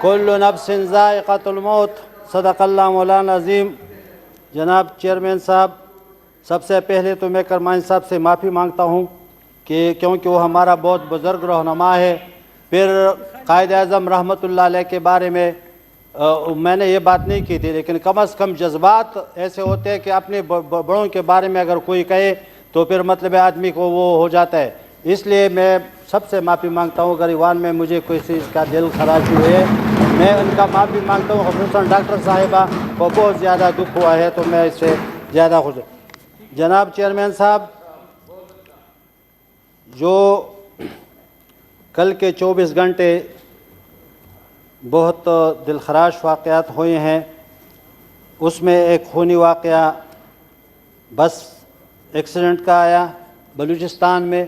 کل نفس ذائقۃ الموت، صدق اللہ مولانا عظیم۔ جناب چیئرمین صاحب، سب سے پہلے تو میں کرمانی صاحب سے معافی مانگتا ہوں کہ کیونکہ وہ ہمارا بہت بزرگ رہنما ہے۔ پھر قائد اعظم رحمۃ اللہ علیہ کے بارے میں میں نے یہ بات نہیں کی تھی، لیکن کم از کم جذبات ایسے ہوتے ہیں کہ اپنے بڑوں کے بارے میں اگر کوئی کہے تو پھر مطلب آدمی کو وہ ہو جاتا ہے۔ اس لیے میں سب سے معافی مانگتا ہوں، گریوان میں مجھے کوئی چیز کا دل خراش ہوئی ہے، میں ان کا معافی مانگتا ہوں۔ خصوصاً ڈاکٹر صاحبہ کو بہت زیادہ دکھ ہوا ہے، تو میں اس سے زیادہ خوش ہوں۔ جناب چیئرمین صاحب، جو کل کے 24 گھنٹے بہت دلخراش واقعات ہوئے ہیں، اس میں ایک خونی واقعہ بس ایکسیڈنٹ کا آیا بلوچستان میں،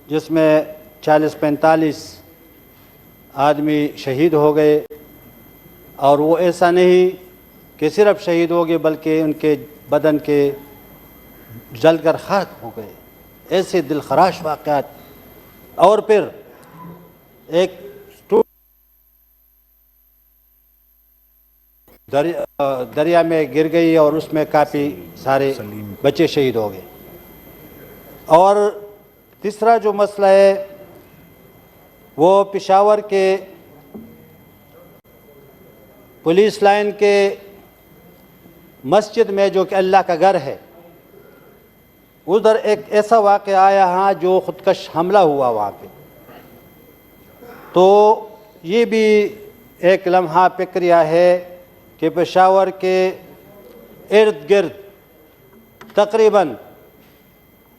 جس میں 40-45 آدمی شہید ہو گئے، اور وہ ایسا نہیں کہ صرف شہید ہو گئے بلکہ ان کے بدن کے جل کر خاک ہو گئے، ایسے دلخراش واقعات۔ اور پھر ایک دریا میں گر گئی اور اس میں کافی سارے بچے شہید ہو گئے۔ اور تیسرا جو مسئلہ ہے وہ پشاور کے پولیس لائن کے مسجد میں، جو کہ اللہ کا گھر ہے، ادھر ایک ایسا واقعہ آیا ہاں جو خودکش حملہ ہوا وہاں پہ۔ تو یہ بھی ایک لمحہ فکریہ ہے کہ پشاور کے ارد گرد تقریباً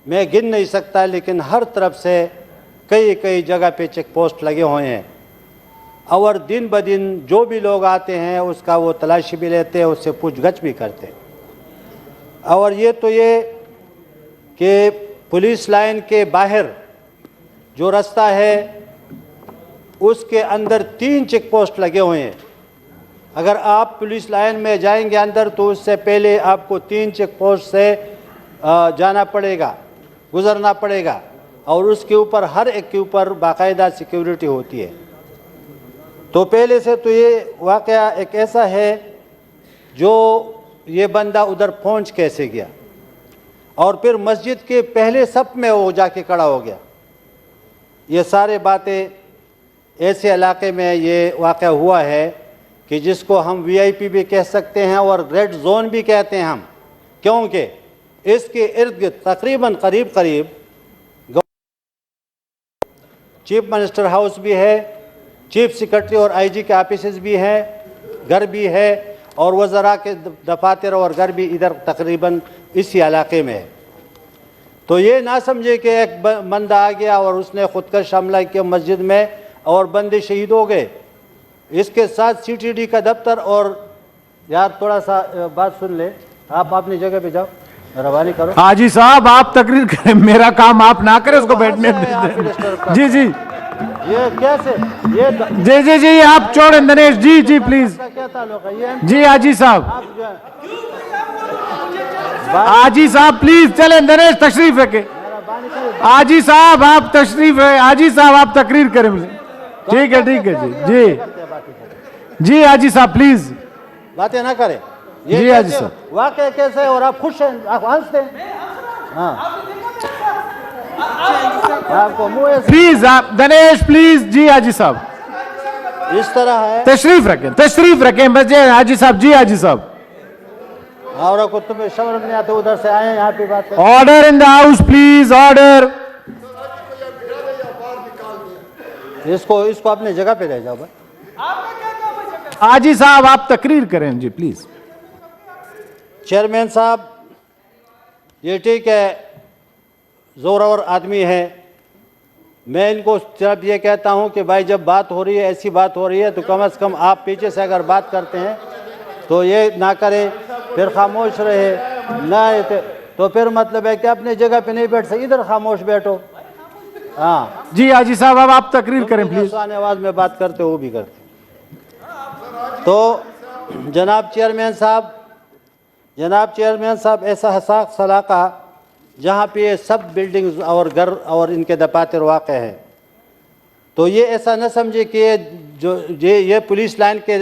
میں گن نہیں سکتا، لیکن ہر طرف سے کئی جگہ پہ چیک پوسٹ لگے ہوئے ہیں، اور دن بدن جو بھی لوگ آتے ہیں اس کا وہ تلاشی بھی لیتے ہیں، اس سے پوچھ گچھ بھی کرتے ہیں۔ اور یہ تو یہ کہ پولیس لائن کے باہر جو رستہ ہے اس کے اندر 3 چیک پوسٹ لگے ہوئے ہیں۔ اگر آپ پولیس لائن میں جائیں گے اندر تو اس سے پہلے آپ کو 3 چیک پوسٹ سے جانا پڑے گا، گزرنا پڑے گا، اور اس کے اوپر ہر ایک کے اوپر باقاعدہ سیکیورٹی ہوتی ہے۔ تو پہلے سے تو یہ واقعہ ایک ایسا ہے جو یہ بندہ ادھر پہنچ کیسے گیا، اور پھر مسجد کے پہلے صف میں وہ جا کے کھڑا ہو گیا۔ یہ سارے باتیں ایسے علاقے میں یہ واقعہ ہوا ہے کہ جس کو ہم وی آئی پی بھی کہہ سکتے ہیں اور ریڈ زون بھی کہتے ہیں ہم، کیونکہ اس کے ارد گرد تقریباً قریب چیف منسٹر ہاؤس بھی ہے، چیف سیکرٹری اور آئی جی کے آفیسز بھی ہیں، گھر بھی ہے، اور وزراء کے دفاتر اور گھر بھی ادھر تقریباً اسی علاقے میں ہے۔ تو یہ نہ سمجھے کہ ایک بندہ آ گیا اور اس نے خودکش حملہ کیا مسجد میں اور بندے شہید ہو گئے۔ اس کے ساتھ سی ٹی ڈی کا دفتر، اور یار تھوڑا سا بات سن لے، آپ اپنی جگہ پہ جاؤ، مہربانی کرو۔ حاجی صاحب آپ تقریر کریں، میرا کام آپ نہ کریں، اس کو بیٹھنے دیں۔ جی جی یہ کیسے جی جی جی آپ چھوڑیں دنیش جی جی پلیز۔ کیا تعلق ہے یہ؟ جی حاجی صاحب، حاجی صاحب پلیز چلیں، دنیش تشریف رکھیں۔ حاجی صاحب آپ تشریف ہے، حاجی صاحب آپ تقریر کریں۔ ٹھیک ہے ٹھیک ہے جی جی جی حاجی صاحب پلیز باتیں نہ کریں۔ جی حاجی صاحب، واقعہ کیسے ہے اور آپ خوش ہیں، آپ ہنستے ہیں؟ ہاں آپ کو منہ ایسے پلیز آپ دنیش پلیز۔ جی حاجی صاحب اس طرح ہے، تشریف رکھیں بس۔ حاجی صاحب جی حاجی صاحب، اور کو تمہیں شرم نہیں آتے ادھر سے آئے یہاں پہ بات کریں؟ Order in the house please, order. اس کو اپنی جگہ پہ لے جاؤ بھائی۔ حاجی صاحب آپ تقریر کریں جی پلیز۔ چیئرمین صاحب، یہ ٹھیک ہے زورور آدمی ہے، میں ان کو صرف یہ کہتا ہوں کہ بھائی جب بات ہو رہی ہے، ایسی بات ہو رہی ہے، تو کم از کم آپ پیچھے سے اگر بات کرتے ہیں تو یہ نہ کریں، پھر خاموش رہے نہ، تو پھر مطلب ہے کہ اپنی جگہ پہ نہیں بیٹھ سکتے، ادھر خاموش بیٹھو۔ ہاں جی حاجی صاحب اب آپ تقریر کریں پلیز۔ آسان آواز میں بات کرتے وہ بھی کرتے۔ تو جناب چیئرمین صاحب ایسا حساس علاقہ جہاں پہ یہ سب بلڈنگز اور گھر اور ان کے دفاتر واقع ہیں، تو یہ ایسا نہ سمجھے کہ جو یہ پولیس لائن کے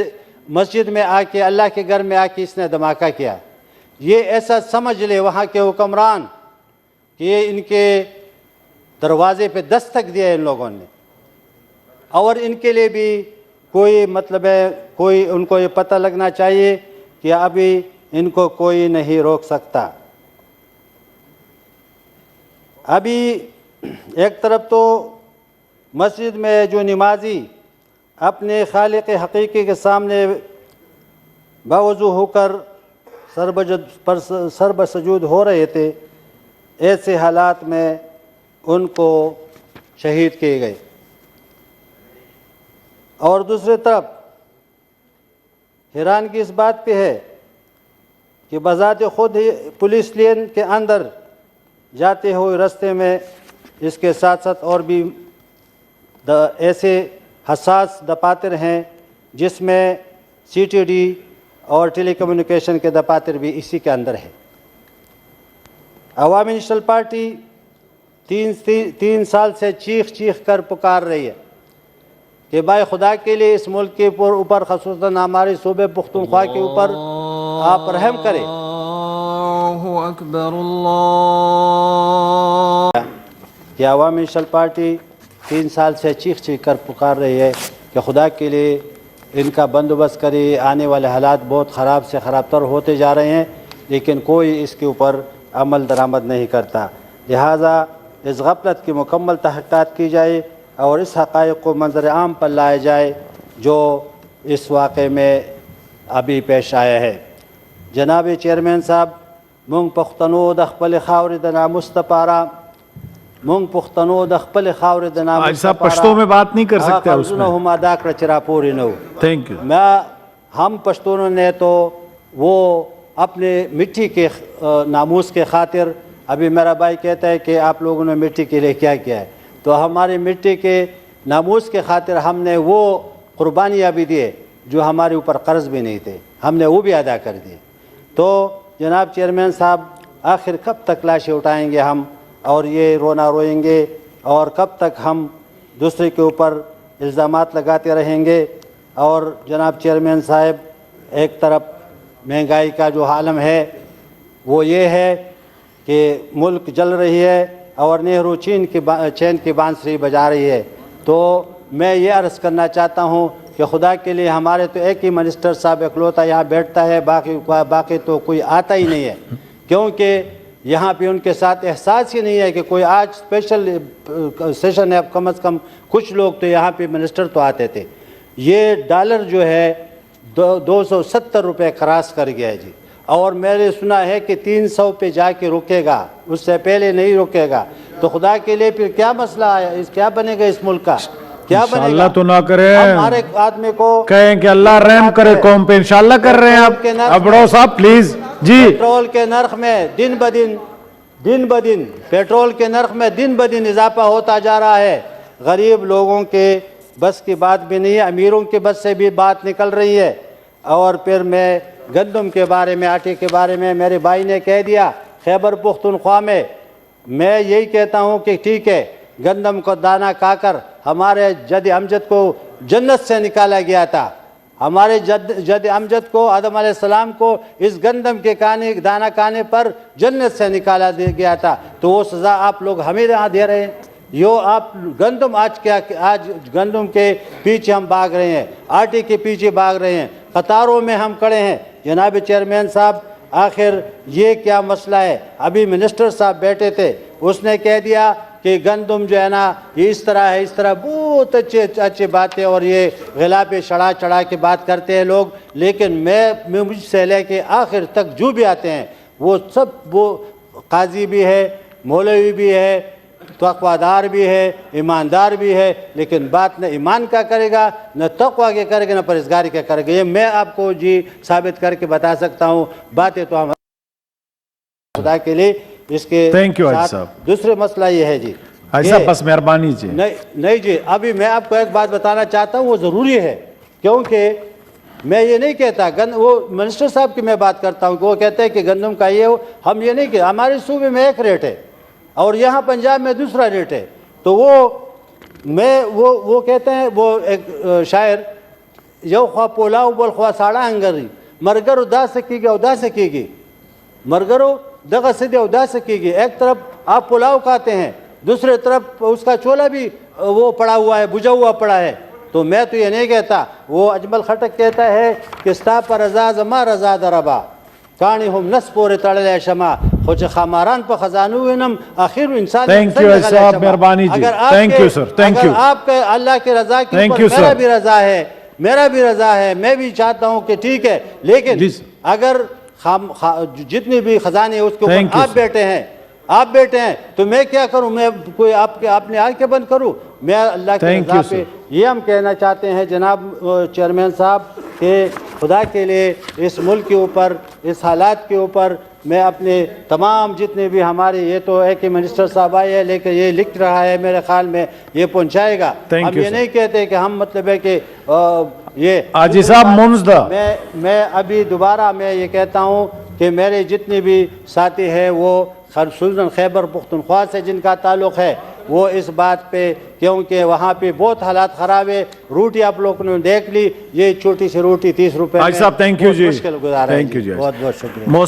مسجد میں آ کے اللہ کے گھر میں آ کے اس نے دھماکہ کیا. یہ ایسا سمجھ لے وہاں کے حکمران کہ یہ ان کے دروازے پہ دستک دیا ان لوگوں نے, اور ان کے لیے بھی کوئی مطلب ہے, کوئی ان کو یہ پتہ لگنا چاہیے کہ ابھی ان کو کوئی نہیں روک سکتا. ابھی ایک طرف تو مسجد میں جو نمازی اپنے خالق حقیقی کے سامنے باوضو ہو کر سر بسجود ہو رہے تھے, ایسے حالات میں ان کو شہید کیے گئے. اور دوسری طرف حیرانگی اس بات پہ ہے کہ بذات خود ہی پولیس لائن کے اندر جاتے ہوئے راستے میں اس کے ساتھ ساتھ اور بھی ایسے حساس دفاتر ہیں جس میں سی ٹی ڈی اور ٹیلی کمیونیکیشن کے دفاتر بھی اسی کے اندر ہے. عوامی نیشنل پارٹی 3 سال سے چیخ کر پکار رہی ہے کہ بھائی خدا کے لیے اس ملک کے اوپر خصوصاً ہمارے صوبے پختونخوا کے اوپر آپ رحم کریں. اللہ اکبر اللہ. کہ عوامی نیشنل پارٹی 3 سال سے چیخ کر پکار رہی ہے کہ خدا کے لیے ان کا بندوبست کرے. آنے والے حالات بہت خراب سے خراب تر ہوتے جا رہے ہیں, لیکن کوئی اس کے اوپر عمل درآمد نہیں کرتا. لہٰذا اس غفلت کی مکمل تحقیقات کی جائے اور اس حقائق کو منظر عام پر لایا جائے جو اس واقعے میں ابھی پیش آیا ہے. جناب چیئرمین صاحب, مونگ پختنو د خپل خاورې د ناموس دپاره مونږ پښتنو د خپل خاورې د ناموس آج صاحب پشتو میں بات نہیں کر سکتے اس میں. هم ادا کړه چې راپورې نه و. Thank you. ہم پشتونوں نے تو وہ اپنے مٹی کے ناموس کے خاطر, ابھی میرا بھائی کہتا ہے کہ آپ لوگوں نے مٹی کے لیے کیا کیا ہے, تو ہماری مٹی کے ناموس کے خاطر ہم نے وہ قربانیاں بھی دیے جو ہمارے اوپر قرض بھی نہیں تھے, ہم نے وہ بھی ادا کر دیے. تو جناب چیئرمین صاحب, آخر کب تک لاشیں اٹھائیں گے ہم اور یہ رونا روئیں گے, اور کب تک ہم دوسرے کے اوپر الزامات لگاتے رہیں گے؟ اور جناب چیئرمین صاحب, ایک طرف مہنگائی کا جو عالم ہے وہ یہ ہے کہ ملک جل رہی ہے اور نہرو چین کی بانسری بجا رہی ہے. تو میں یہ عرض کرنا چاہتا ہوں کہ خدا کے لیے ہمارے تو ایک ہی منسٹر صاحب اکلوتا یہاں بیٹھتا ہے, باقی تو کوئی آتا ہی نہیں ہے, کیونکہ یہاں پہ ان کے ساتھ احساس ہی نہیں ہے کہ کوئی آج اسپیشل سیشن ہے. کم از کم کچھ لوگ تو یہاں پہ منسٹر تو آتے تھے. یہ ڈالر جو ہے 270 روپے کراس کر گیا ہے جی, اور میں نے سنا ہے کہ 300 پہ جا کے رکے گا, اس سے پہلے نہیں رکے گا. تو خدا کے لیے پھر کیا مسئلہ ہے, کیا بنے گا اس ملک کا, کیا بنے گا؟ انشاءاللہ تو نہ کرے, ہم ہر ایک آدمی کو کہیں کہ اللہ رحم کرے قوم پہ. انشاءاللہ کر رہے ہیں آپ. ابڑو صاحب پلیز جی. پیٹرول کے نرخ میں دن بدن پیٹرول کے نرخ میں دن بدن اضافہ ہوتا جا رہا ہے. غریب لوگوں کے بس کی بات بھی نہیں ہے, امیروں کے بس سے بھی بات نکل رہی ہے. اور پھر میں گندم کے بارے میں, آٹے کے بارے میں میرے بھائی نے کہہ دیا, خیبر پختونخوا میں یہی کہتا ہوں کہ ٹھیک ہے, گندم کو دانہ کھا کر ہمارے جد امجد کو جنت سے نکالا گیا تھا. ہمارے جد امجد کو, آدم علیہ السلام کو اس گندم کے دانہ کھانے پر جنت سے نکالا گیا تھا. تو وہ سزا آپ لوگ ہمیں دے رہے ہیں. آپ گندم آج گندم کے پیچھے ہم بھاگ رہے ہیں, آٹے کے پیچھے بھاگ رہے ہیں, قطاروں میں ہم کھڑے ہیں. جناب چیئرمین صاحب, آخر یہ کیا مسئلہ ہے؟ ابھی منسٹر صاحب بیٹھے تھے, اس نے کہہ دیا کہ گندم جو ہے نا یہ اس طرح ہے, اس طرح بہت اچھی باتیں, اور یہ غلا پہ چڑھا کے بات کرتے ہیں لوگ. لیکن میں مجھ سے لے کے آخر تک جو بھی آتے ہیں وہ سب, وہ قاضی بھی ہے, مولوی بھی ہے, تقوی دار بھی ہے, ایماندار بھی ہے, لیکن بات نہ ایمان کا کرے گا, نہ تقوی کے کرے گا, نہ پرہیزگاری کا کرے گا. یہ میں آپ کو جی ثابت کر کے بتا سکتا ہوں. باتیں تو ہم خدا کے لیے اس کے ساتھ. دوسرے مسئلہ یہ ہے جی, ایسا بس مہربانی جی. نہیں جی, ابھی میں آپ کو ایک بات بتانا چاہتا ہوں, وہ ضروری ہے, کیونکہ میں یہ نہیں کہتا, وہ منسٹر صاحب کی میں بات کرتا ہوں کہ وہ کہتے ہیں کہ گندم کا یہ ہو, ہم یہ نہیں کہتے. ہمارے صوبے میں ایک ریٹ ہے اور یہاں پنجاب میں دوسرا ریٹ ہے. تو وہ میں وہ کہتے ہیں وہ ایک شاعر یو خواہ پولاو بول خواہ ساڑا انگری مرگرو دا سکی گی او دا سکی گی مرگرو دغه سدی او دا سکی گی. ایک طرف آپ پلاؤ کھاتے ہیں دوسرے طرف اس کا چولہا بھی وہ پڑا ہوا ہے بجھا ہوا پڑا ہے. تو میں تو یہ نہیں کہتا, وہ اجمل خٹک کہتا ہے کہ ستا پر رضا زما رضا دربا کانی ہم نس پورے تڑلے شما خوچ خاماران پہ خزانو وینم آخر انسان تھینک یو صاحب, مہربانی جی, thank you sir, thank you. اگر آپ کے اللہ کے رضا کے اوپر میرا بھی رضا ہے, میرا بھی رضا ہے, میں بھی چاہتا ہوں کہ ٹھیک ہے, لیکن اگر جتنی بھی خزانے اس کے اوپر آپ بیٹھے ہیں تو میں کیا کروں, میں کوئی اپنے آنکھیں بند کروں؟ میں اللہ کے رضا پہ یہ ہم کہنا چاہتے ہیں جناب چیئرمین صاحب کہ خدا کے لیے اس ملک کے اوپر, اس حالات کے اوپر میں اپنے تمام جتنے بھی ہمارے, یہ تو ہے کہ منسٹر صاحب آئے ہیں لیکن یہ لکھ رہا ہے میرے خیال میں یہ پہنچائے گا. ہم یہ نہیں کہتے کہ ہم مطلب ہے کہ یہ حاجی صاحب منزدہ, میں ابھی دوبارہ میں یہ کہتا ہوں کہ میرے جتنے بھی ساتھی ہیں وہ خصوصاً خیبر پختونخوا سے جن کا تعلق ہے وہ اس بات پہ, کیونکہ وہاں پہ بہت حالات خراب ہے. روٹی آپ لوگوں نے دیکھ لی, یہ چھوٹی سی روٹی 30 روپے حاجی صاحب تھینک یو جی, مشکل گزارا ہے. تھینک یو جی, بہت بہت شکریہ.